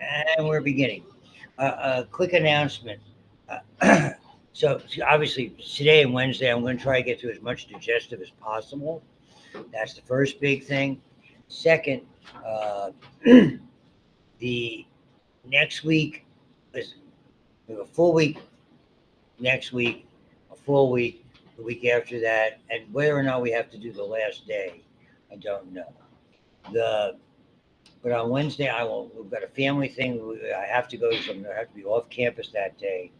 And we're beginning. A quick announcement. So obviously today and Wednesday, I'm going to try to get through as much digestive as possible. That's the first big thing. Second, uh, the next week is we have a full week next week, a full week the week after that, and whether or not we have to do the last day, I don't know. The But on Wednesday, I will. We've got a family thing. I have to go to something. I have to be off campus that day,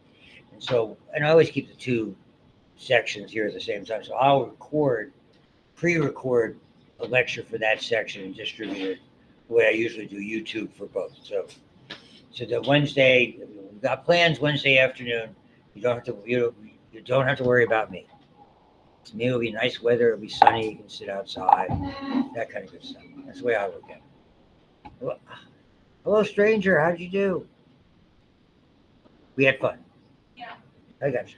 and so and I always keep the two sections here at the same time. So I'll pre-record a lecture for that section and distribute it the way I usually do YouTube for both. So the Wednesday, we've got plans Wednesday afternoon. You don't have to worry about me. To me, it'll be nice weather. It'll be sunny. You can sit outside. That kind of good stuff. That's the way I look at it. Well, hello, stranger. How'd you do? We had fun. I got you.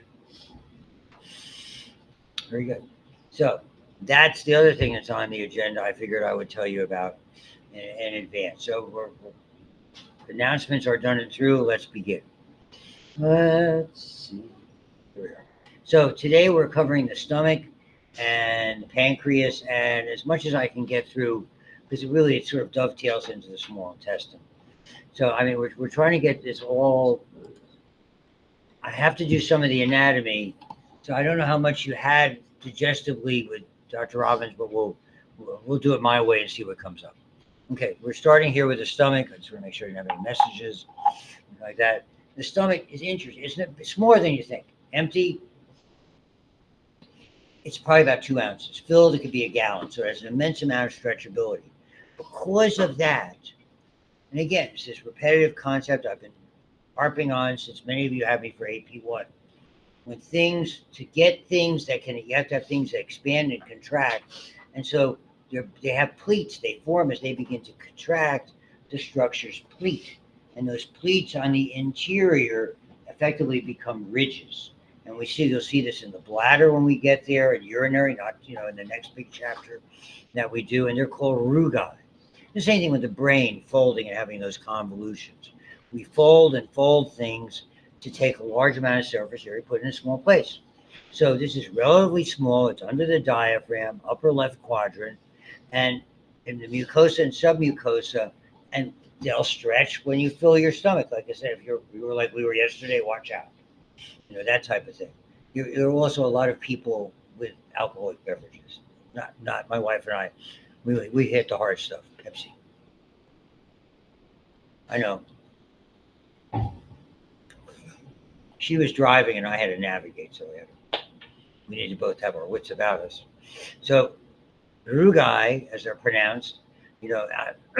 Very good. So that's the other thing that's on the agenda. I figured I would tell you about in advance. So announcements are done and through. Let's begin. Let's see. Here we are. So today we're covering the stomach and the pancreas, and as much as I can get through, because it sort of dovetails into the small intestine. So I mean, we're trying to get this all. I have to do some of the anatomy, so I don't know how much you had digestively with Dr. Robbins, but we'll do it my way and see what comes up. Okay, we're starting here with the stomach. I just want to make sure you don't have any messages like that. The stomach is interesting, isn't it? It's more than you think. Empty, it's probably about 2 ounces. Filled, it could be a gallon. So it has an immense amount of stretchability. Because of that, and again, it's this repetitive concept I've been harping on since many of you have me for AP1. To get things that you have to have things that expand and contract. And so they have pleats. They form as they begin to contract, the structures pleat. And those pleats on the interior effectively become ridges. And you'll see this in the bladder when we get there, and urinary, not, in the next big chapter that we do, and they're called rugae. The same thing with the brain, folding and having those convolutions. We fold and fold things to take a large amount of surface area, put it in a small place. So this is relatively small. It's under the diaphragm, upper left quadrant, and in the mucosa and submucosa, and they'll stretch when you fill your stomach. Like I said, if you were like we were yesterday, watch out. That type of thing. There are also a lot of people with alcoholic beverages. Not my wife and I. We hit the hard stuff. Pepsi. I know. She was driving and I had to navigate, so we need to both have our wits about us. So, rugae, as they're pronounced,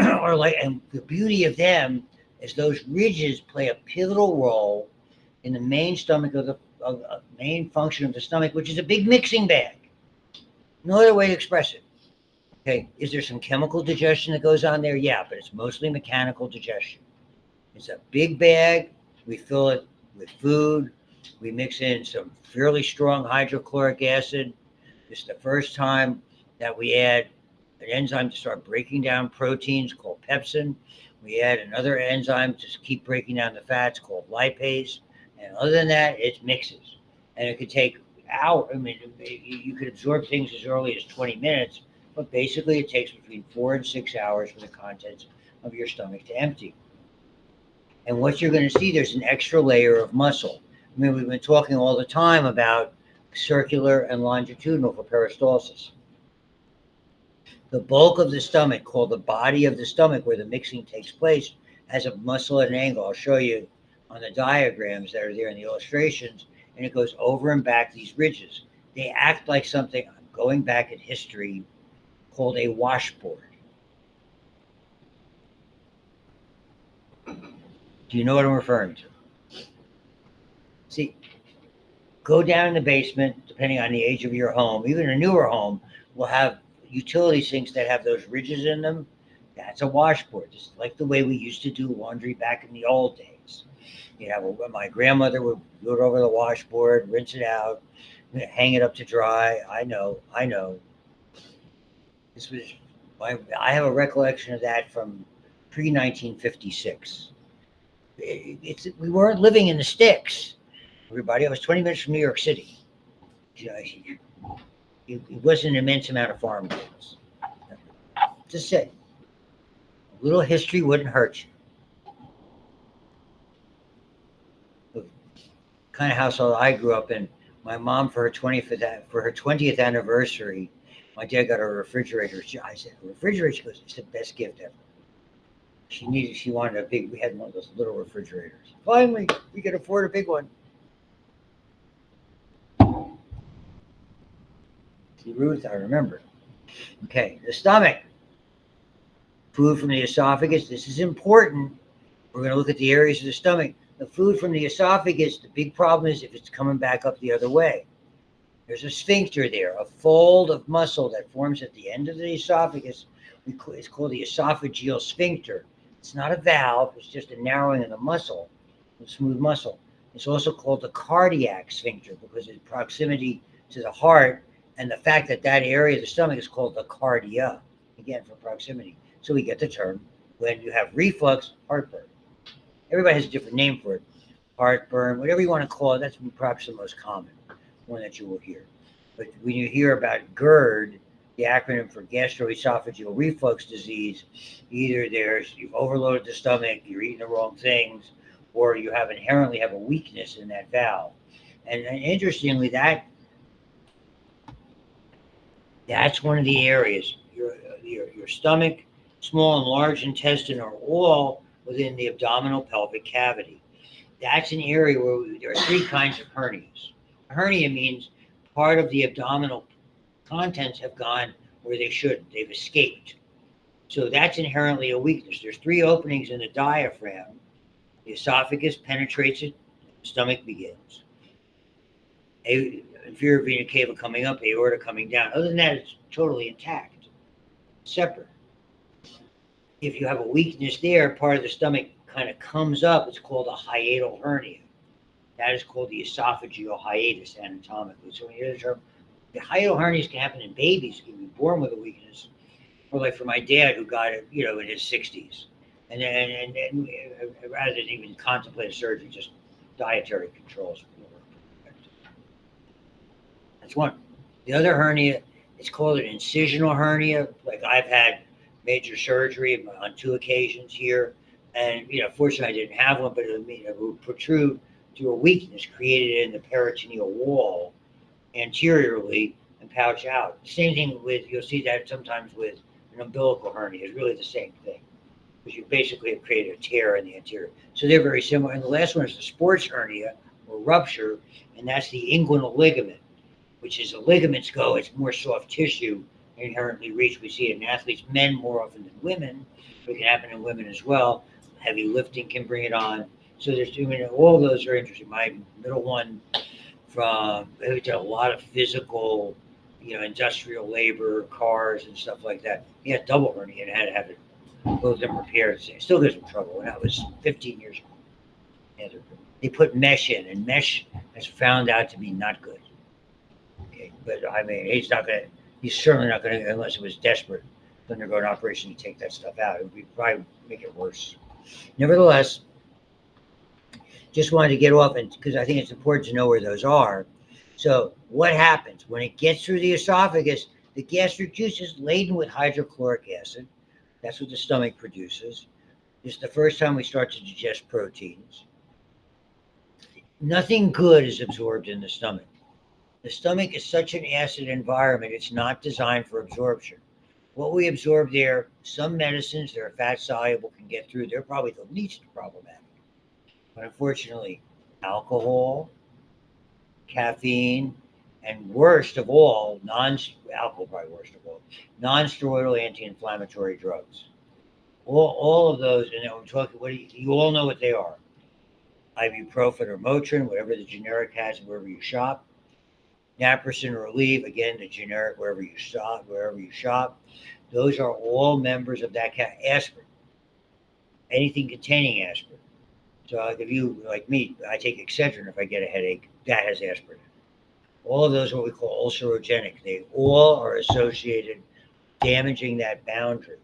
are like, and the beauty of them is those ridges play a pivotal role in the main main function of the stomach, which is a big mixing bag. No other way to express it. Okay, is there some chemical digestion that goes on there? Yeah, but it's mostly mechanical digestion. It's a big bag. We fill it with food. We mix in some fairly strong hydrochloric acid. This is the first time that we add an enzyme to start breaking down proteins called pepsin. We add another enzyme to keep breaking down the fats called lipase. And other than that, it mixes. And it could take hours. I mean, you could absorb things as early as 20 minutes, but basically it takes between 4 and 6 hours for the contents of your stomach to empty. And what you're going to see, there's an extra layer of muscle. I mean, we've been talking all the time about circular and longitudinal for peristalsis. The bulk of the stomach, called the body of the stomach, where the mixing takes place, has a muscle at an angle. I'll show you on the diagrams that are there in the illustrations, and it goes over and back these ridges. They act like something, I'm going back in history, called a washboard. Do you know what I'm referring to? See, go down in the basement, depending on the age of your home, even a newer home will have utility sinks that have those ridges in them. That's a washboard, just like the way we used to do laundry back in the old days. My grandmother would do it over the washboard, rinse it out, hang it up to dry. I know. I have a recollection of that from pre-1956. we weren't living in the sticks. Everybody, I was 20 minutes from New York City. You know, it wasn't an immense amount of farm kids. Just say, a little history wouldn't hurt you. The kind of household I grew up in, my mom for her 20th anniversary, my dad got a refrigerator. I said, a refrigerator? She goes, it's the best gift ever. She wanted a big, we had one of those little refrigerators. Finally, we could afford a big one. See, Ruth, I remember. Okay, the stomach. Food from the esophagus. This is important. We're going to look at the areas of the stomach. The food from the esophagus, the big problem is if it's coming back up the other way. There's a sphincter there, a fold of muscle that forms at the end of the esophagus. It's called the esophageal sphincter. It's not a valve, it's just a narrowing of the muscle, the smooth muscle. It's also called the cardiac sphincter because of proximity to the heart and the fact that that area of the stomach is called the cardia, again, for proximity. So we get the term, when you have reflux, heartburn. Everybody has a different name for it. Heartburn, whatever you want to call it, that's perhaps the most common one that you will hear. But when you hear about GERD, the acronym for gastroesophageal reflux disease, either you've overloaded the stomach, you're eating the wrong things, or you inherently have a weakness in that valve. And interestingly, that's one of the areas. Your stomach, small and large intestine are all within the abdominal pelvic cavity. That's an area where there are three kinds of hernias. A hernia means part of the abdominal contents have gone where they shouldn't. They've escaped. So that's inherently a weakness. There's three openings in the diaphragm. The esophagus penetrates it, the stomach begins. Inferior vena cava coming up, aorta coming down. Other than that, it's totally intact, separate. If you have a weakness there, part of the stomach kind of comes up. It's called a hiatal hernia. That is called the esophageal hiatus anatomically. So when you hear the term, the hiatal hernias can happen in babies who can be born with a weakness, or like for my dad who got it, in his 60s, and rather than even contemplate surgery, just dietary controls. That's one. The other hernia, it's called an incisional hernia. Like I've had major surgery on 2 occasions here, and fortunately I didn't have one, but it would protrude through a weakness created in the peritoneal wall anteriorly and pouch out. Same thing you'll see that sometimes with an umbilical hernia. Is really the same thing because you basically have created a tear in the anterior. So they're very similar. And the last one is the sports hernia or rupture, and that's the inguinal ligament, which is the ligaments go. It's more soft tissue, inherently weak. We see it in athletes, men more often than women, but it can happen in women as well. Heavy lifting can bring it on. So there's all those are interesting. My middle one we did a lot of physical, industrial labor, cars and stuff like that. He had double hernia and had to have it, both of them repaired. It still gives him trouble. When I was 15 years old, they put mesh in, and mesh has found out to be not good. Okay, but he's certainly not going to, unless it was desperate, to undergo an operation to take that stuff out. It would probably make it worse. Nevertheless, just wanted to get off, and because I think it's important to know where those are. So what happens when it gets through the esophagus? The gastric juice is laden with hydrochloric acid. That's what the stomach produces. This is the first time we start to digest proteins. Nothing good is absorbed in the stomach. The stomach is such an acid environment, it's not designed for absorption. What we absorb there, some medicines that are fat soluble can get through. They're probably the least problematic. But unfortunately, alcohol, caffeine, and worst of all, alcohol probably worst of all, non-steroidal anti-inflammatory drugs. All of those, and then we're talking, you all know what they are. Ibuprofen or Motrin, whatever the generic has, wherever you shop. Naproxen or Aleve, again, the generic, wherever you shop. Those are all members of that aspirin. Anything containing aspirin. So if you, like me, I take Excedrin if I get a headache, that has aspirin. All of those are what we call ulcerogenic. They all are associated damaging that boundary.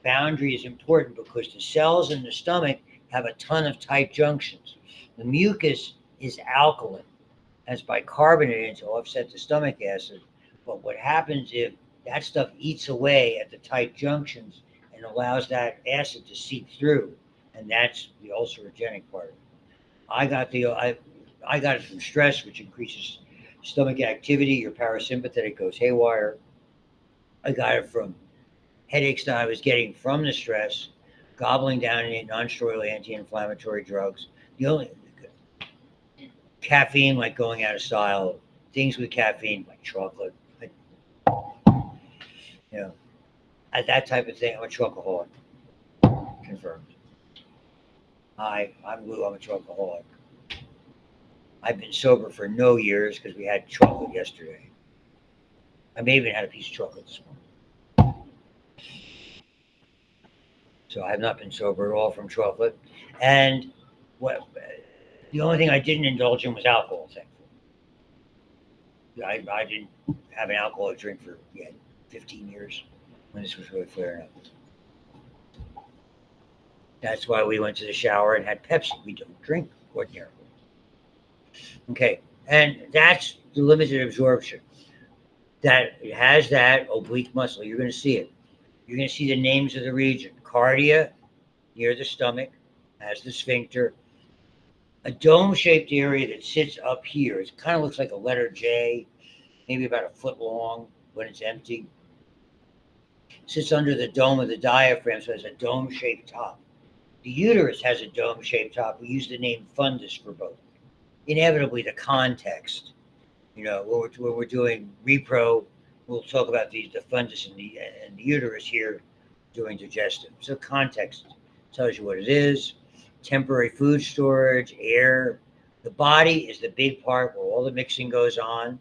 Boundary is important because the cells in the stomach have a ton of tight junctions. The mucus is alkaline, as bicarbonate to offset the stomach acid. But what happens if that stuff eats away at the tight junctions and allows that acid to seep through, and that's the ulcerogenic part of it. I got it from stress, which increases stomach activity. Your parasympathetic goes haywire. I got it from headaches that I was getting from the stress, gobbling down non-steroidal anti-inflammatory drugs. The only caffeine, like going out of style, things with caffeine, like chocolate, like, you know, that type of thing. I'm a chocoholic, confirmed. I'm Lou. I'm a chocoholic. I've been sober for no years because we had chocolate yesterday. I may even had a piece of chocolate this morning. So I have not been sober at all from chocolate. And what the only thing I didn't indulge in was alcohol, thankfully. I didn't have an alcoholic drink for 15 years when this was really flaring up. That's why we went to the shower and had Pepsi. We don't drink ordinarily. Okay, and that's the limited absorption. That it has that oblique muscle. You're going to see it. You're going to see the names of the region. Cardia, near the stomach, has the sphincter. A dome-shaped area that sits up here. It kind of looks like a letter J, maybe about a foot long when it's empty. Sits under the dome of the diaphragm, so it has a dome-shaped top. The uterus has a dome-shaped top. We use the name fundus for both. Inevitably, the context, when we're doing repro, we'll talk about the fundus and the uterus here doing digestive. So context tells you what it is. Temporary food storage, air. The body is the big part where all the mixing goes on.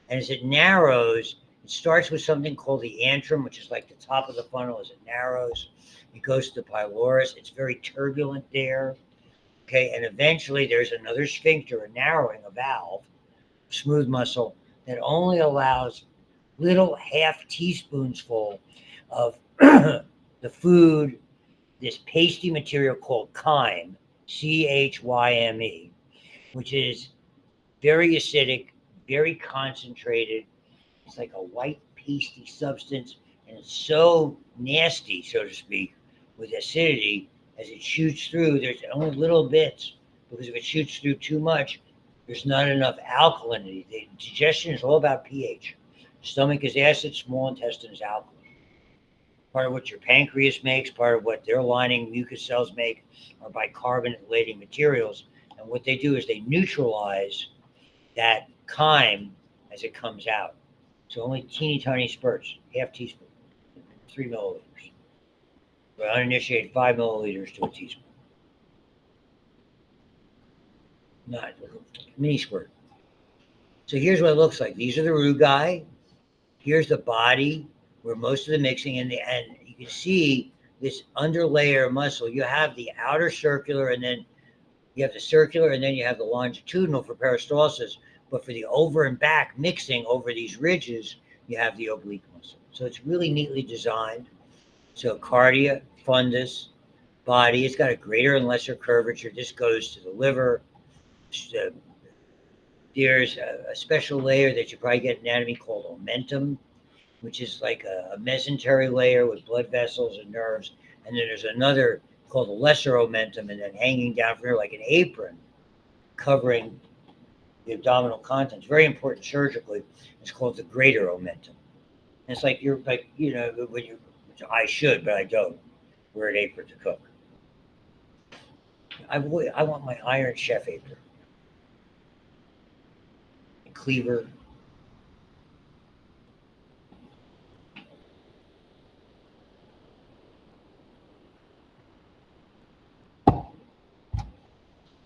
And as it narrows, it starts with something called the antrum, which is like the top of the funnel as it narrows. It goes to the pylorus. It's very turbulent there. Okay, and eventually there's another sphincter, a narrowing, a valve, smooth muscle that only allows little half teaspoons full of the food, this pasty material called chyme, CHYME, which is very acidic, very concentrated. It's like a white pasty substance, and it's so nasty, so to speak, with acidity. As it shoots through, there's only little bits, because if it shoots through too much, there's not enough alkalinity. The digestion is all about pH. Stomach is acid, small intestine is alkaline. Part of what your pancreas makes, part of what their lining mucus cells make, are bicarbonate-laden materials. And what they do is they neutralize that chyme as it comes out. So only teeny tiny spurts, half teaspoon, 3 milliliters. But uninitiated 5 milliliters to a teaspoon. Not a mini squirt. So here's what it looks like. These are the rugae. Here's the body where most of the mixing and you can see this underlayer muscle. You have the outer circular, and then you have the circular, and then you have the longitudinal for peristalsis. But for the over and back mixing over these ridges, you have the oblique muscle. So it's really neatly designed. So cardia, fundus, body. It's got a greater and lesser curvature. This goes to the liver. There's a special layer that you probably get in anatomy called omentum, which is like a mesentery layer with blood vessels and nerves. And then there's another called a lesser omentum, and then hanging down from here like an apron covering the abdominal contents. Very important surgically. It's called the greater omentum. And it's like when you, I should, but I don't, wear an apron to cook. I want my Iron Chef apron. A cleaver.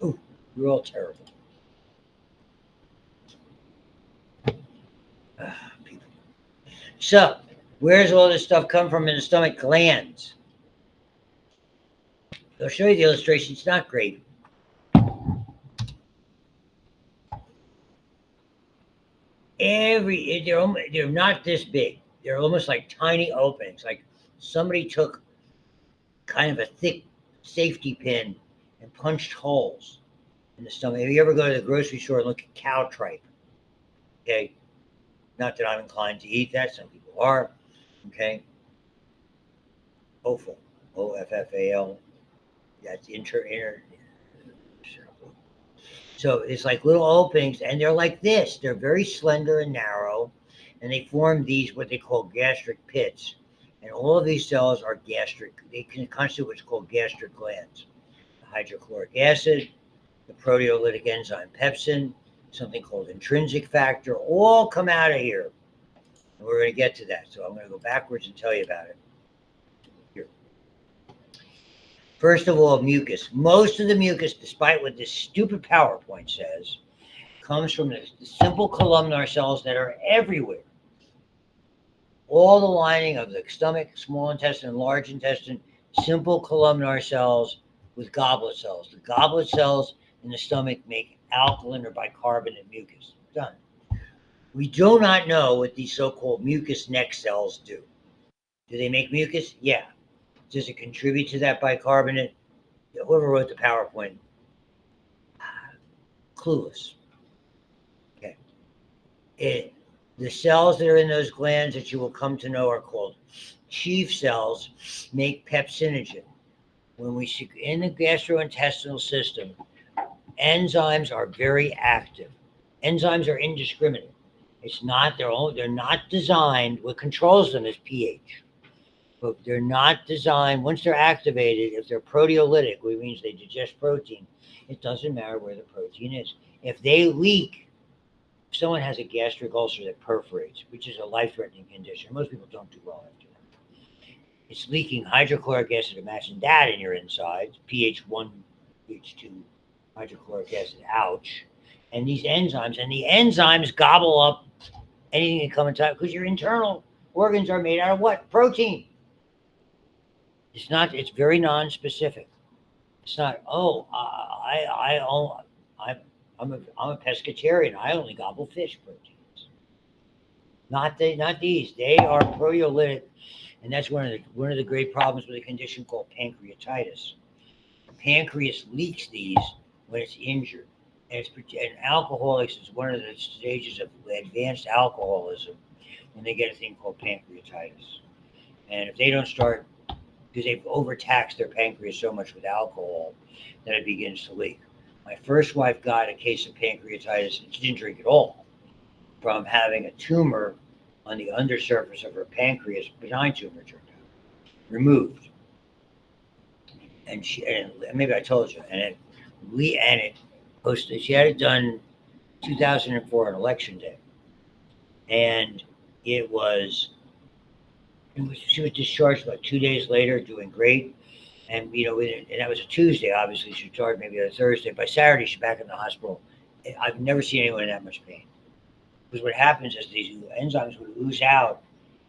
Ooh, you're all terrible. People. So, where does all this stuff come from in the stomach? Glands. I'll show you the illustration. It's not great. They're not this big. They're almost like tiny openings. Like somebody took kind of a thick safety pin and punched holes in the stomach. If you ever go to the grocery store and look at cow tripe, okay, not that I'm inclined to eat that, some people are, okay, offal, OFFAL, that's inner. So it's like little openings, and they're like this. They're very slender and narrow, and they form these what they call gastric pits. And all of these cells are gastric. They can constitute what's called gastric glands. The hydrochloric acid, the proteolytic enzyme pepsin, something called intrinsic factor, all come out of here. And we're going to get to that. So I'm going to go backwards and tell you about it. Here. First of all, mucus. Most of the mucus, despite what this stupid PowerPoint says, comes from the simple columnar cells that are everywhere. All the lining of the stomach, small intestine, and large intestine, simple columnar cells with goblet cells. The goblet cells in the stomach make alkaline or bicarbonate mucus. Done. We do not know what these so-called mucus neck cells do. Do they make mucus? Yeah. Does it contribute to that bicarbonate? Whoever wrote the PowerPoint, clueless. Okay. The cells that are in those glands that you will come to know are called chief cells, make pepsinogen. When we see in the gastrointestinal system, enzymes are very active. Enzymes are indiscriminate. It's not they're not designed. What controls them is pH. But they're not designed. Once they're activated, if they're proteolytic, which means they digest protein, it doesn't matter where the protein is. If they leak, if someone has a gastric ulcer that perforates, which is a life-threatening condition, most people don't do well after that. It's leaking hydrochloric acid. Imagine that in your insides, pH 1, pH 2, hydrochloric acid, ouch. And these enzymes, and the enzymes gobble up anything that comes inside, because your internal organs are made out of what? Protein. It's not, it's very non-specific. It's not, I'm a pescatarian. I only gobble fish proteins. Not these. They are proteolytic, and that's one of the great problems with a condition called pancreatitis. The pancreas leaks these when it's injured, and alcoholics is one of the stages of advanced alcoholism when they get a thing called pancreatitis. And if they don't start, because they've overtaxed their pancreas so much with alcohol that it begins to leak. My first wife got a case of pancreatitis, and she didn't drink at all, from having a tumor on the undersurface of her pancreas, benign tumor turned out, removed. And maybe I told you, she had it done 2004 on election day, and she was discharged about 2 days later, doing great. And and that was a Tuesday. Obviously, she discharged maybe on a Thursday. By Saturday, she's back in the hospital. I've never seen anyone in that much pain. Because what happens is these enzymes would ooze out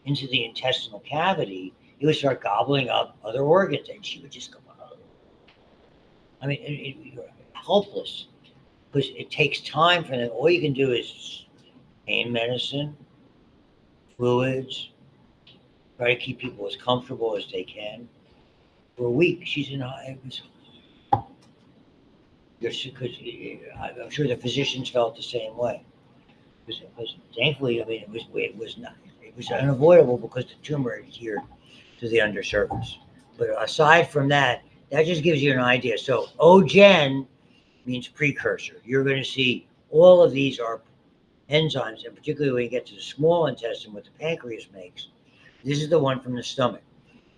into the intestinal cavity. It would start gobbling up other organs, and she would just go, oh. I mean, you're helpless, because it takes time for them. All you can do is pain medicine, fluids, try to keep people as comfortable as they can. For a week, she's in a. Because I'm sure the physicians felt the same way. Because thankfully, I mean, it was unavoidable because the tumor adhered to the undersurface. But aside from that, that just gives you an idea. So OGen means precursor. You're going to see all of these are enzymes, and particularly when you get to the small intestine, what the pancreas makes. This is the one from the stomach.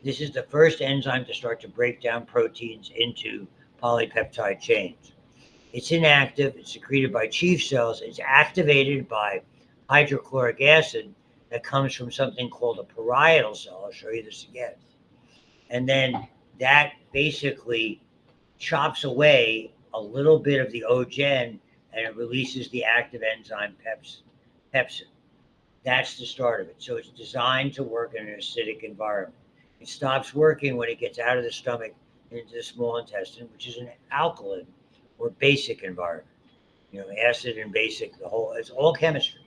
This is the first enzyme to start to break down proteins into polypeptide chains. It's inactive. It's secreted by chief cells. It's activated by hydrochloric acid that comes from something called a parietal cell. I'll show you this again. And then that basically chops away a little bit of the OGen, and it releases the active enzyme pepsin. That's the start of it. So it's designed to work in an acidic environment. It stops working when it gets out of the stomach into the small intestine, which is an alkaline or basic environment. Acid and basic, it's all chemistry.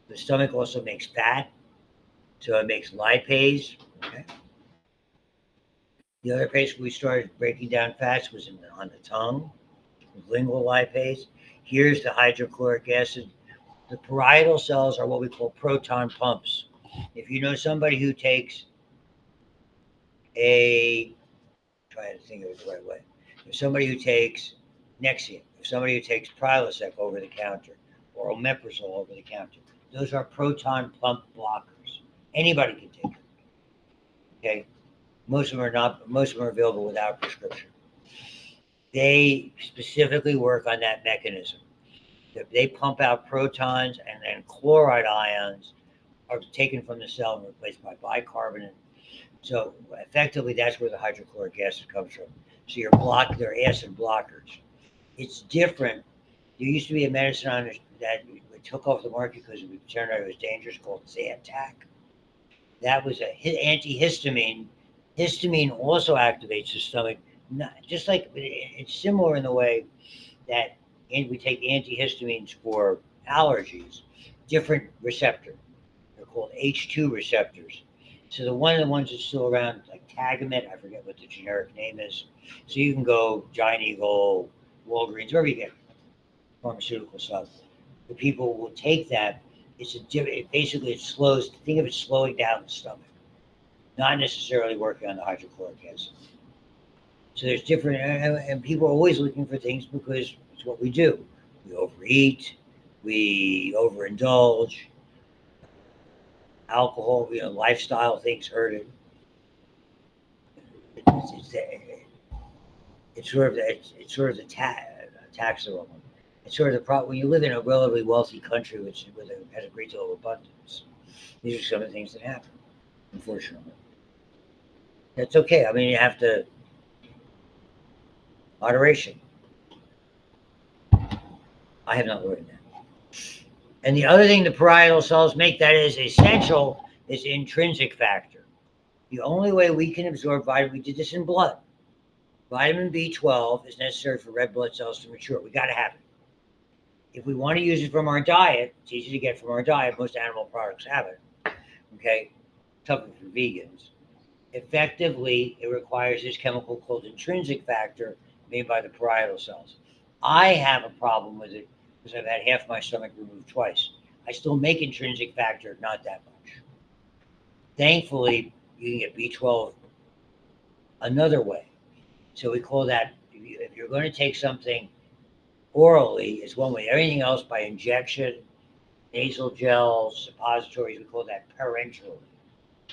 The stomach also makes fat, so it makes lipase. Okay. The other place we started breaking down fats was on the tongue, with lingual lipase. Here's the hydrochloric acid. The parietal cells are what we call proton pumps. If you know somebody who takes a, try to think of it the right way, if somebody who takes Nexium, if somebody who takes Prilosec over the counter, or omeprazole over the counter, those are proton pump blockers. Anybody can take them. Okay, most of them are not. Most of them are available without prescription. They specifically work on that mechanism. They pump out protons, and then chloride ions are taken from the cell and replaced by bicarbonate. So effectively, that's where the hydrochloric acid comes from. So they're acid blockers. It's different. There used to be a medicine on that we took off the market because it turned out it was dangerous, called Zantac. That was a antihistamine. Histamine also activates the stomach, not just like it's similar in the way that we take antihistamines for allergies, different receptor. They're called H2 receptors. So one of the ones that's still around, like Tagamet, I forget what the generic name is. So you can go Giant Eagle, Walgreens, wherever you get pharmaceutical stuff. The people will take that. Basically it slows. Think of it slowing down the stomach, not necessarily working on the hydrochloric acid. So there's different, and people are always looking for things because it's what we do. We overeat, we overindulge. Alcohol, lifestyle things hurt it. It's sort of the tax the wrong one. It's sort of the problem when you live in a relatively wealthy country, which has a great deal of abundance. These are some of the things that happen, unfortunately. That's okay. I mean, you have to moderation. I have not learned that. And the other thing the parietal cells make that is essential is intrinsic factor. The only way we can absorb vitamin, we did this in blood. Vitamin B12 is necessary for red blood cells to mature. We got to have it. If we want to use it from our diet, it's easy to get from our diet. Most animal products have it. Okay, tougher for vegans. Effectively, it requires this chemical called intrinsic factor made by the parietal cells. I have a problem with it because I've had half my stomach removed twice. I still make intrinsic factor, not that much. Thankfully, you can get B12 another way. So we call that, if you're going to take something orally, it's one way. Everything else by injection, nasal gels, suppositories, we call that parenterally.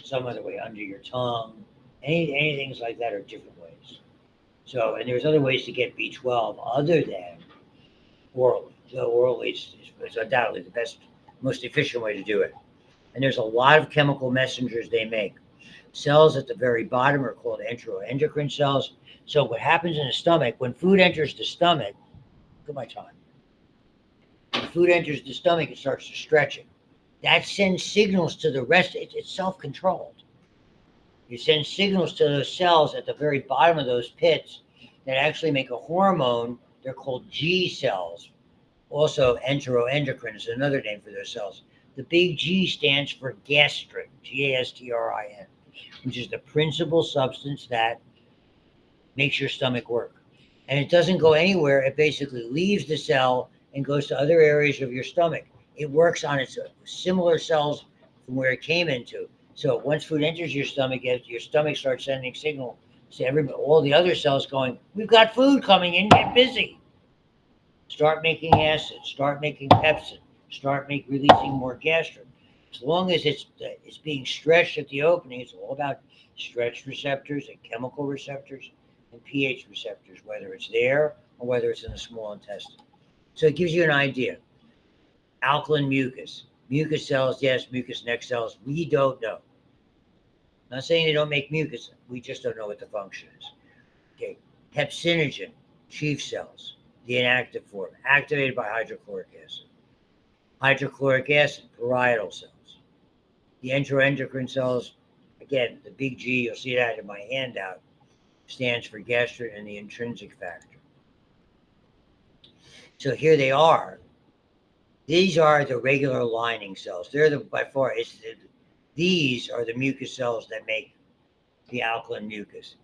Some other way, under your tongue. Anything like that are different ways. So, and there's other ways to get B12 other than orally. So orally is undoubtedly the best, most efficient way to do it. And there's a lot of chemical messengers they make. Cells at the very bottom are called enteroendocrine cells. So what happens in the stomach, when food enters the stomach, look at my time. When food enters the stomach, it starts to stretch it. That sends signals to the rest. It's self-controlled. You send signals to those cells at the very bottom of those pits that actually make a hormone. They're called G cells. Also, enteroendocrine is another name for those cells. The big G stands for gastrin, Gastrin, which is the principal substance that makes your stomach work. And it doesn't go anywhere. It basically leaves the cell and goes to other areas of your stomach. It works on its similar cells from where it came into. So once food enters your stomach starts sending signal to all the other cells going, we've got food coming in, get busy. Start making acid, start making pepsin, releasing more gastrin. As long as it's being stretched at the opening, it's all about stretch receptors and chemical receptors and pH receptors, whether it's there or whether it's in the small intestine. So it gives you an idea. Alkaline mucus cells, yes, mucus neck cells, we don't know. I'm not saying they don't make mucus, we just don't know what the function is. Okay, hepsinogen, chief cells, the inactive form, activated by hydrochloric acid. Hydrochloric acid, parietal cells. The enteroendocrine cells, again, the big G, you'll see that in my handout, stands for gastrin and the intrinsic factor. So here they are. These are the regular lining cells. They're these are the mucus cells that make the alkaline mucus.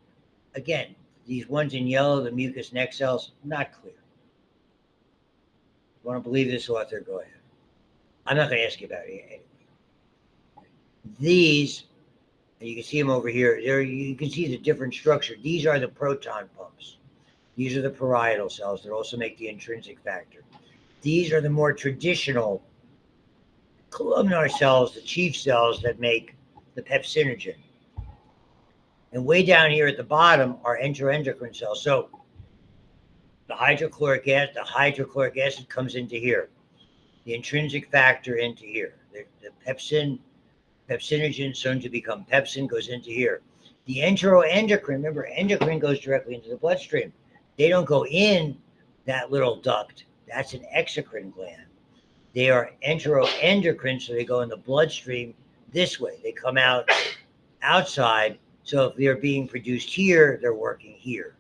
Again, these ones in yellow, the mucous neck cells, not clear. You want to believe this author? Go ahead. I'm not going to ask you about it anyway. These, you can see them over here. There, you can see the different structure. These are the proton pumps. These are the parietal cells that also make the intrinsic factor. These are the more traditional columnar cells, the chief cells that make the pepsinogen. And way down here at the bottom are enteroendocrine cells. So the hydrochloric acid comes into here. The intrinsic factor into here. The pepsinogen, soon to become pepsin, goes into here. The enteroendocrine, remember, endocrine goes directly into the bloodstream. They don't go in that little duct. That's an exocrine gland. They are enteroendocrine, so they go in the bloodstream this way. They come out outside. So if they're being produced here, they're working here.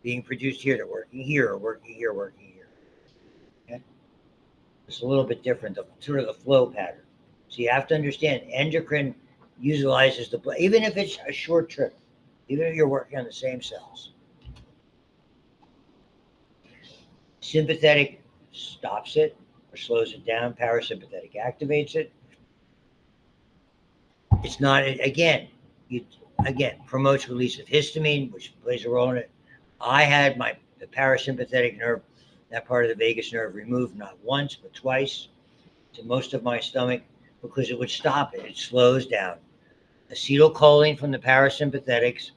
Being produced here, they're working here, or working here, working here. Okay? It's a little bit different, sort of the flow pattern. So you have to understand, endocrine utilizes the blood, even if it's a short trip, even if you're working on the same cells. Sympathetic stops it or slows it down. Parasympathetic activates it. It's not, again, promotes release of histamine, which plays a role in it. I had the parasympathetic nerve, that part of the vagus nerve, removed not once but twice to most of my stomach because it would stop it. It slows down. Acetylcholine from the parasympathetics,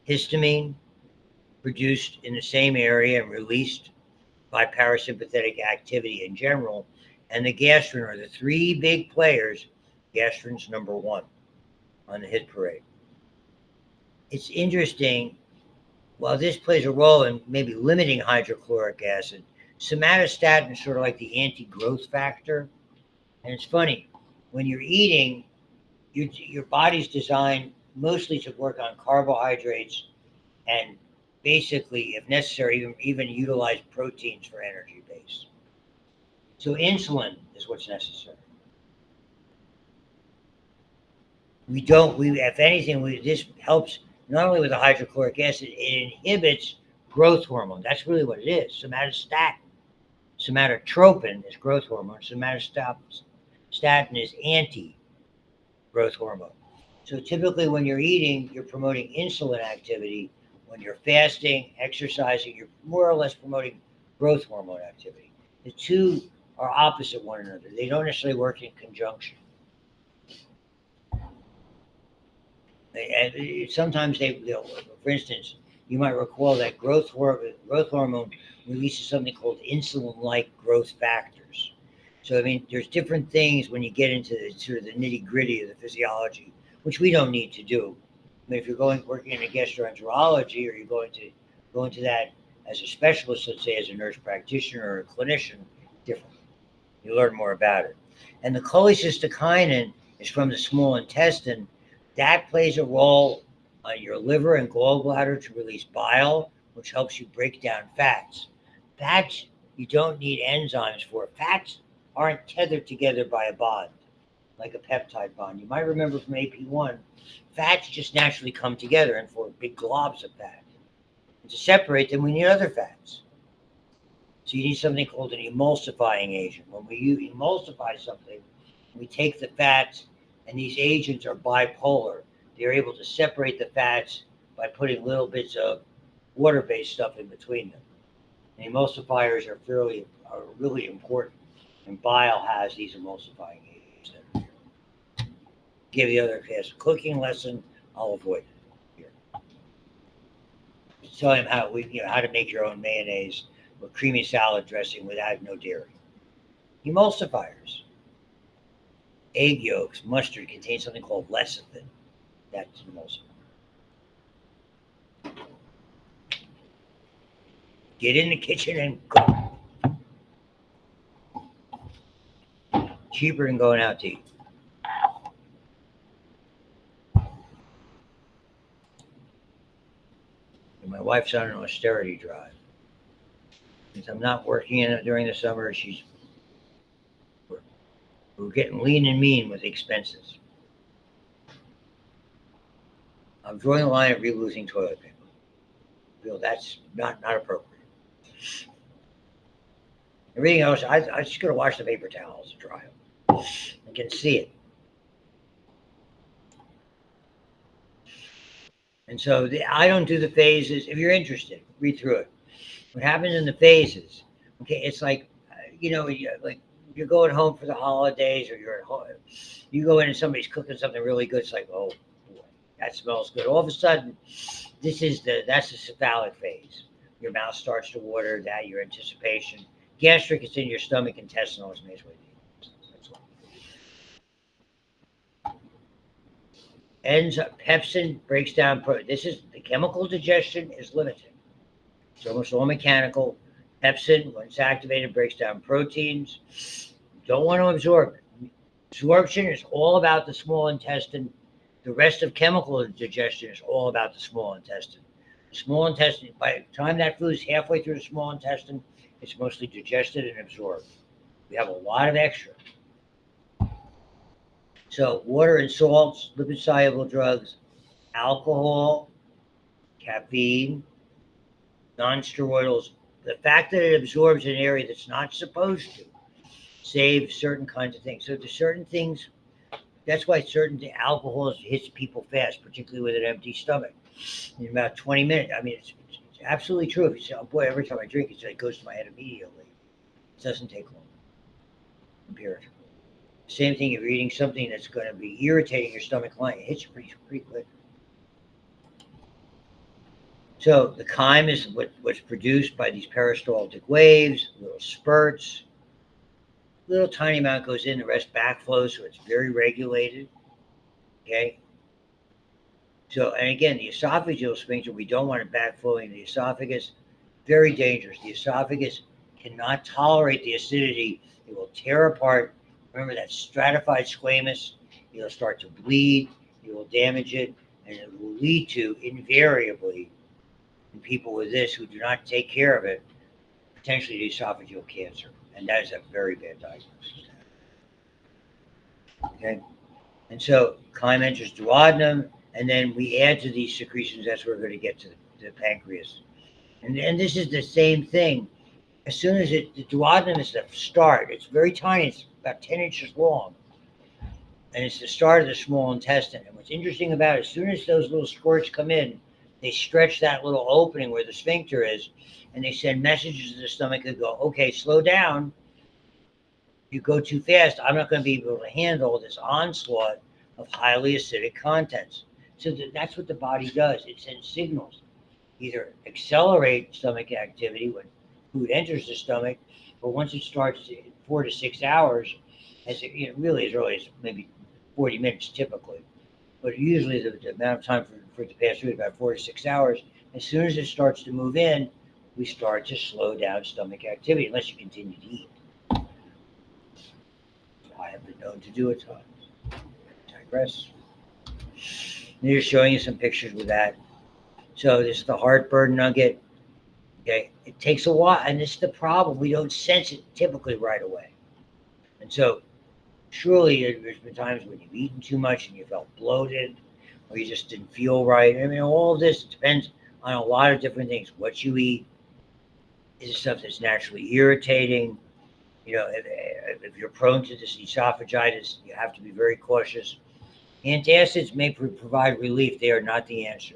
histamine produced in the same area and released by parasympathetic activity in general, and the gastrin are the three big players. Gastrin's number one on the hit parade. It's interesting, while this plays a role in maybe limiting hydrochloric acid, somatostatin is sort of like the anti-growth factor. And it's funny, when you're eating, your body's designed mostly to work on carbohydrates and basically, if necessary, even utilize proteins for energy base. So insulin is what's necessary. If anything, this helps not only with the hydrochloric acid, it inhibits growth hormone. That's really what it is. Somatostatin. Somatotropin is growth hormone. Somatostatin is anti-growth hormone. So typically when you're eating, you're promoting insulin activity. When you're fasting, exercising, you're more or less promoting growth hormone activity. The two are opposite one another. They don't necessarily work in conjunction. And sometimes they'll, for instance, you might recall that growth hormone releases something called insulin-like growth factors. So, I mean, there's different things when you get into sort of the nitty-gritty of the physiology, which we don't need to do. I mean, if you're working in a gastroenterology, or you're going to go into that as a specialist, let's say as a nurse practitioner or a clinician, different. You learn more about it. And the cholecystokinin is from the small intestine. That plays a role on your liver and gallbladder to release bile, which helps you break down fats. Fats, you don't need enzymes for. Fats aren't tethered together by a bond, like a peptide bond. You might remember from AP1, fats just naturally come together and form big globs of fat. And to separate them, we need other fats. So you need something called an emulsifying agent. When we emulsify something, we take the fats, and these agents are bipolar. They're able to separate the fats by putting little bits of water-based stuff in between them. And emulsifiers are really important. And Biol has these emulsifying agents. Give the other class a cooking lesson. I'll avoid it here. Tell him how to make your own mayonnaise or creamy salad dressing without no dairy. Emulsifiers. Egg yolks, mustard contain something called lecithin. That's an emulsifier. Get in the kitchen and cook. Cheaper than going out to eat. And my wife's on an austerity drive. Since I'm not working in it during the summer, we're getting lean and mean with expenses. I'm drawing a line at losing toilet paper. feel that's not appropriate. Everything else, I just gotta wash the paper towels and dry them. I can see it. And so I don't do the phases. If you're interested, read through it. What happens in the phases? Okay, it's like, like you're going home for the holidays, or you're at home. You go in and somebody's cooking something really good. It's like, oh boy, that smells good. All of a sudden, that's the cephalic phase. Your mouth starts to water. That your anticipation. Gastric is in your stomach. Intestinal is midway. Pepsin breaks down protein. This is the chemical digestion is limited. It's almost all mechanical. Pepsin, when it's activated, breaks down proteins. Don't want to absorb it. Absorption is all about the small intestine. The rest of chemical digestion is all about the small intestine. The small intestine, by the time that food is halfway through the small intestine, it's mostly digested and absorbed. We have a lot of extra. So water and salts, lipid-soluble drugs, alcohol, caffeine, non-steroidals. The fact that it absorbs an area that's not supposed to save certain kinds of things. So there's certain things, that's why certain alcohol hits people fast, particularly with an empty stomach. In about 20 minutes. I mean, it's absolutely true. If you say, oh boy, every time I drink, it goes to my head immediately. It doesn't take long, empirically. Same thing if you're eating something that's going to be irritating your stomach lining. It hits you pretty quick. So the chyme is what's produced by these peristaltic waves, little spurts. Little tiny amount goes in, the rest backflows, so it's very regulated. Okay. So, and again, the esophageal sphincter, we don't want it backflowing the esophagus. Very dangerous. The esophagus cannot tolerate the acidity. It will tear apart. Remember that stratified squamous? It'll start to bleed. It will damage it. And it will lead to, invariably, in people with this who do not take care of it, potentially to esophageal cancer. And that is a very bad diagnosis. Okay? And so chyme enters duodenum, and then we add to these secretions. That's where we're going to get to the pancreas. And this is the same thing. As soon as the duodenum is the start, it's very tiny. It's about 10 inches long. And it's the start of the small intestine. And what's interesting about it, as soon as those little squirts come in, they stretch that little opening where the sphincter is, and they send messages to the stomach that go, okay, slow down. You go too fast, I'm not going to be able to handle this onslaught of highly acidic contents. So that's what the body does. It sends signals. Either accelerate stomach activity when food enters the stomach, or once it starts 4 to 6 hours, as it really as early as maybe 40 minutes typically. But usually the amount of time for it to pass through is about 4 to 6 hours. As soon as it starts to move in, we start to slow down stomach activity, unless you continue to eat. I have been known to do at times. Digress. And here's showing you some pictures with that. So this is the heartburn nugget. Okay, it takes a while, and this is the problem. We don't sense it typically right away. And so surely there's been times when you've eaten too much and you felt bloated, or you just didn't feel right. I mean, all of this depends on a lot of different things. What you eat is stuff that's naturally irritating. If you're prone to this esophagitis, you have to be very cautious. Antacids may provide relief. They are not the answer.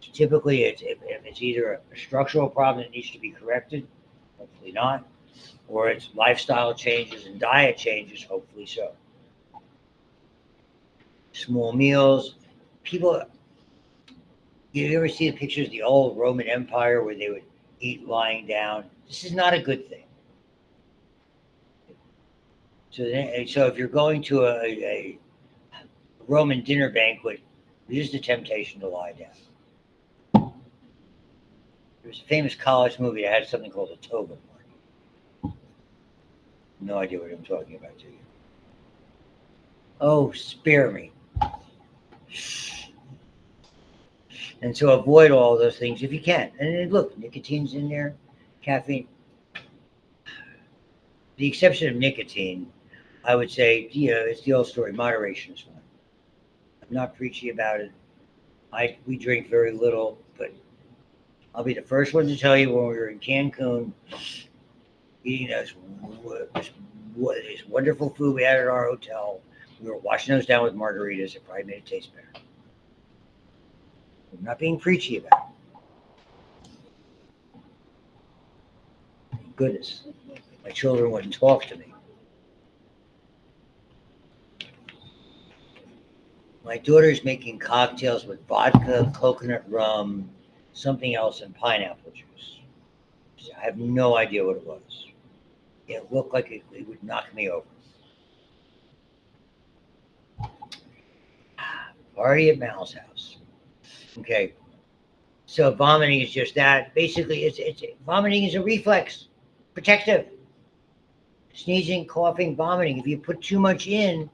So typically, if it's either a structural problem that needs to be corrected, hopefully not, or it's lifestyle changes and diet changes, hopefully so. Small meals. People, you ever see the pictures of the old Roman Empire where they would eat lying down? This is not a good thing. So if you're going to a Roman dinner banquet, there's the temptation to lie down. There was a famous college movie that had something called a toga party. No idea what I'm talking about, do you? Oh, spare me. And so avoid all those things if you can. And then look, nicotine's in there, caffeine. The exception of nicotine, I would say, it's the old story. Moderation is fine. I'm not preachy about it. We drink very little, but I'll be the first one to tell you when we were in Cancun eating this wonderful food we had at our hotel. We were washing those down with margaritas. It probably made it taste better. I'm not being preachy about it. Goodness, my children wouldn't talk to me. My daughter's making cocktails with vodka, coconut rum, something else, and pineapple juice. I have no idea what it was. It looked like it would knock me over. Party at Mal's house. Okay. So vomiting is just that. Basically, it's vomiting is a reflex, protective. Sneezing, coughing, vomiting. If you put too much in,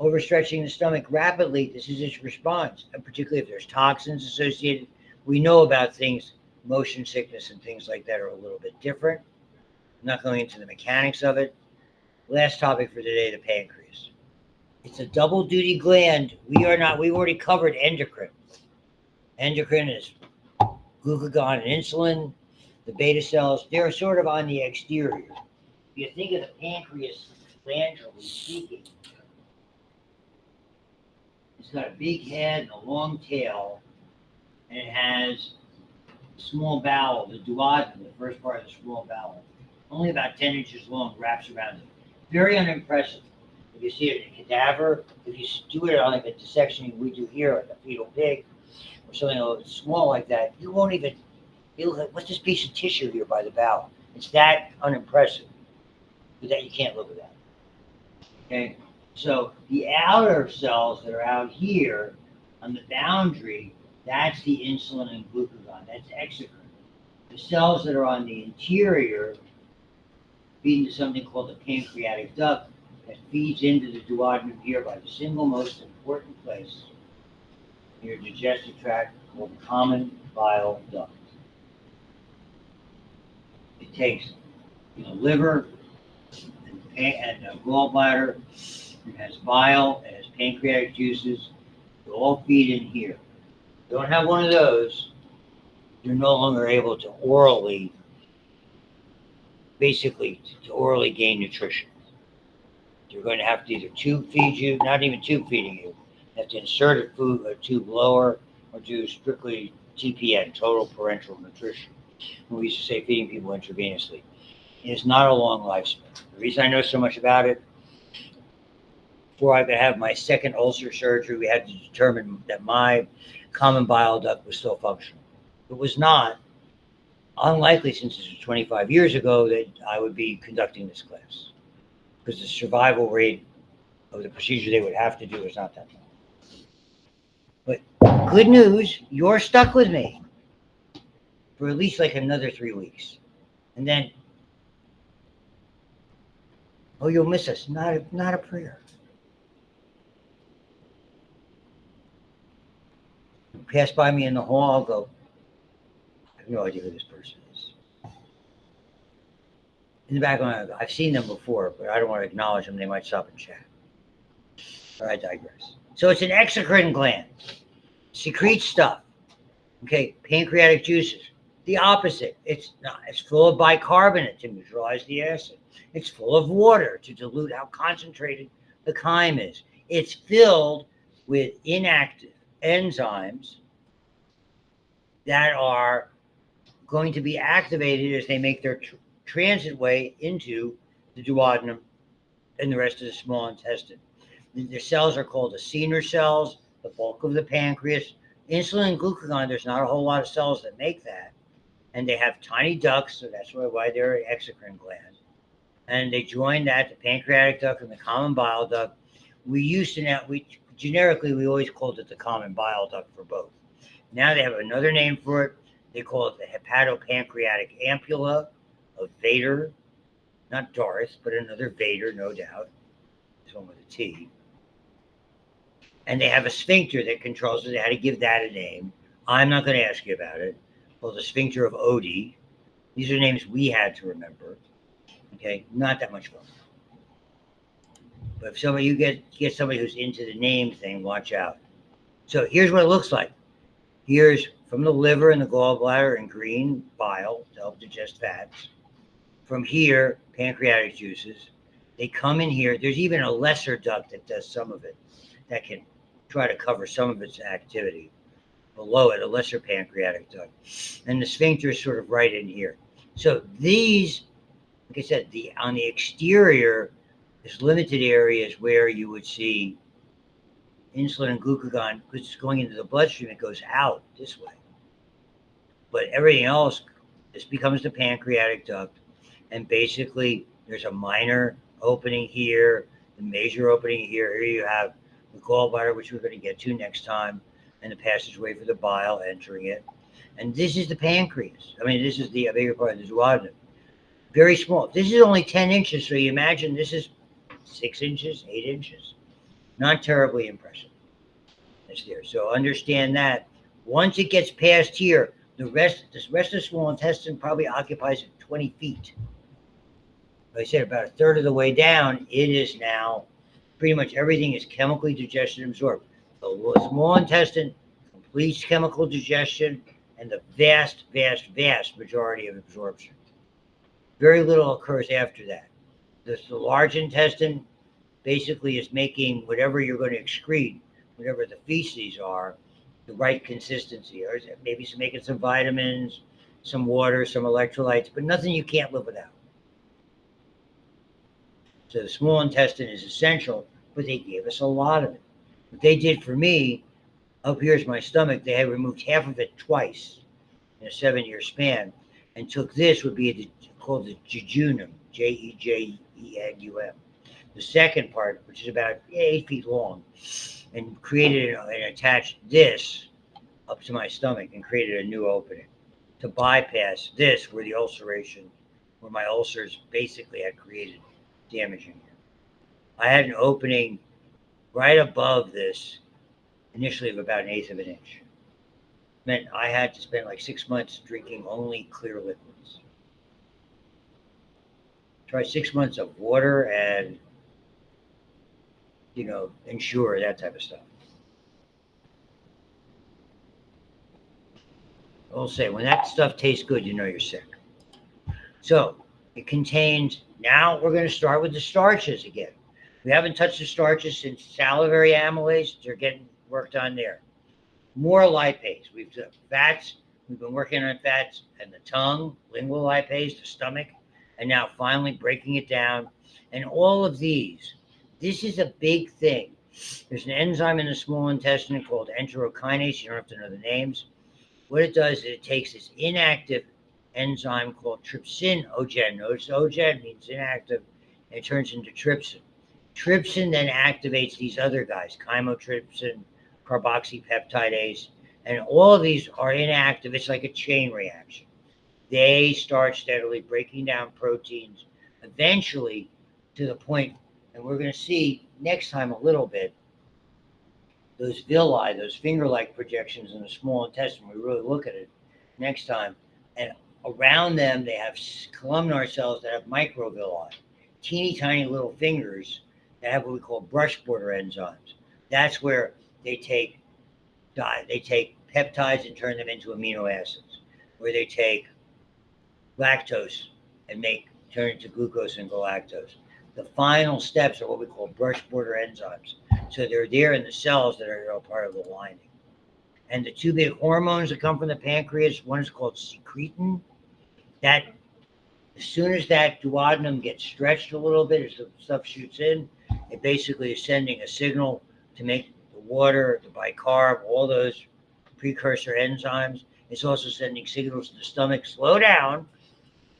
overstretching the stomach rapidly, this is its response. And particularly if there's toxins associated, we know about things, motion sickness and things like that are a little bit different. I'm not going into the mechanics of it. Last topic for today, the pancreas. It's a double duty gland. We've already covered endocrine. Endocrine is glucagon and insulin. The beta cells, they're sort of on the exterior. If you think of the pancreas, glandulally speaking, it's got a big head and a long tail, and it has a small bowel, the duodenum, the first part of the small bowel, only about 10 inches long, wraps around it. Very unimpressive. If you see it in a cadaver, if you do it on like a dissection we do here, like a fetal pig, or something a little small like that, you won't even, you'll like, what's this piece of tissue here by the bowel? It's that unimpressive, but that you can't look at that. Okay, so the outer cells that are out here on the boundary, that's the insulin and glucagon, that's exocrine. The cells that are on the interior feed into something called the pancreatic duct that feeds into the duodenum here by the single most important place in your digestive tract called the common bile duct. It takes liver and gallbladder, it has bile, it has pancreatic juices, they all feed in here. If you don't have one of those, you're no longer able to orally gain nutrition. You're going to have to either tube feed you, not even tube feeding you, you have to insert a tube lower, or do strictly TPN, total parenteral nutrition. We used to say feeding people intravenously. It's not a long lifespan. The reason I know so much about it, before I could have my second ulcer surgery, we had to determine that my common bile duct was still functional. If it was not, unlikely, since this was 25 years ago, that I would be conducting this class, because the survival rate of the procedure they would have to do is not that long. But good news, you're stuck with me for at least like another 3 weeks. And then, oh, you'll miss us. Not a prayer. Pass by me in the hall, I'll go, I have no idea who this person is. In the back of my mind, I've seen them before, but I don't want to acknowledge them. They might stop and chat. But I digress. So it's an exocrine gland. Secretes stuff. Okay, pancreatic juices. The opposite. It's full of bicarbonate to neutralize the acid. It's full of water to dilute how concentrated the chyme is. It's filled with inactive enzymes that are going to be activated as they make their transit way into the duodenum and the rest of the small intestine. The cells are called acinar cells, the bulk of the pancreas. Insulin and glucagon, there's not a whole lot of cells that make that. And they have tiny ducts, so that's why they're an exocrine gland. And they join that, the pancreatic duct and the common bile duct. Generically, we always called it the common bile duct for both. Now they have another name for it. They call it the hepatopancreatic ampulla of Vader. Not Darth, but another Vader, no doubt. This one with a T. And they have a sphincter that controls it. They had to give that a name. I'm not going to ask you about it. Called the sphincter of Oddi. These are names we had to remember. Okay, not that much fun. But if you get somebody who's into the name thing, watch out. So here's what it looks like. Here's from the liver and the gallbladder in green, bile to help digest fats. From here, pancreatic juices. They come in here. There's even a lesser duct that does some of it, that can try to cover some of its activity. Below it, a lesser pancreatic duct. And the sphincter is sort of right in here. So these, like I said, on the exterior, there's limited areas where you would see insulin and glucagon, because it's going into the bloodstream, it goes out this way. But everything else, this becomes the pancreatic duct. And basically, there's a minor opening here, the major opening here. Here you have the gallbladder, which we're going to get to next time, and the passageway for the bile entering it. And this is the pancreas. I mean, this is the, I beg your pardon, the duodenum. Very small. This is only 10 inches, so you imagine this is 6 inches, 8 inches. Not terribly impressive. That's there. So understand that. Once it gets past here, the rest of the small intestine probably occupies 20 feet. Like I said, about a third of the way down, it is now pretty much everything is chemically digested and absorbed. The small intestine completes chemical digestion and the vast, vast, vast majority of absorption. Very little occurs after that. The large intestine basically is making whatever you're going to excrete, whatever the feces are, the right consistency, or maybe making some vitamins, some water, some electrolytes, but nothing you can't live without. So the small intestine is essential, but they gave us a lot of it. What they did for me, up here's my stomach, they had removed half of it twice in a 7-year span, and took this, would be called the jejunum, Jejenum. The second part, which is about 8 feet long, and created and attached this up to my stomach and created a new opening to bypass this where the ulceration, where my ulcers basically had created damaging here. I had an opening right above this, initially of about 1/8 of an inch. Meant I had to spend like 6 months drinking only clear liquids. Try 6 months of water and, Ensure, that type of stuff. I'll say, when that stuff tastes good, you know you're sick. So it contains, now we're going to start with the starches again. We haven't touched the starches since salivary amylase. They're getting worked on there. More lipase. We've done fats. We've been working on fats and the tongue, lingual lipase, the stomach, and now finally breaking it down. And all of these, this is a big thing. There's an enzyme in the small intestine called enterokinase. You don't have to know the names. What it does is it takes this inactive enzyme called trypsinogen. Notice ogen means inactive, and it turns into trypsin. Trypsin then activates these other guys, chymotrypsin, carboxypeptidase, and all of these are inactive. It's like a chain reaction. They start steadily breaking down proteins, eventually to the point, and we're going to see next time a little bit, those villi, those finger-like projections in the small intestine. We really look at it next time. And around them, they have columnar cells that have microvilli, teeny tiny little fingers that have what we call brush border enzymes. That's where they take peptides and turn them into amino acids, where they take lactose and turn it to glucose and galactose. The final steps are what we call brush border enzymes. So they're there in the cells that are part of the lining. And the two big hormones that come from the pancreas, one is called secretin. That, as soon as that duodenum gets stretched a little bit, as the stuff shoots in, it basically is sending a signal to make the water, the bicarb, all those precursor enzymes. It's also sending signals to the stomach, slow down,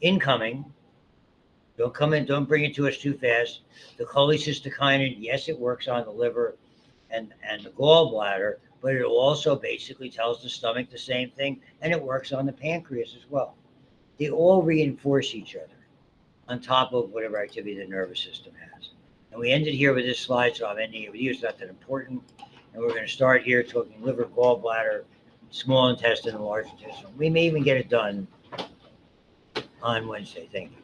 incoming. Don't come in, don't bring it to us too fast. The cholecystokinin, yes, it works on the liver and the gallbladder, but it also basically tells the stomach the same thing, and it works on the pancreas as well. They all reinforce each other on top of whatever activity the nervous system has. And we ended here with this slide, so I'm ending it with you. It's not that important. And we're going to start here talking liver, gallbladder, small intestine, and large intestine. We may even get it done on Wednesday. Thank you.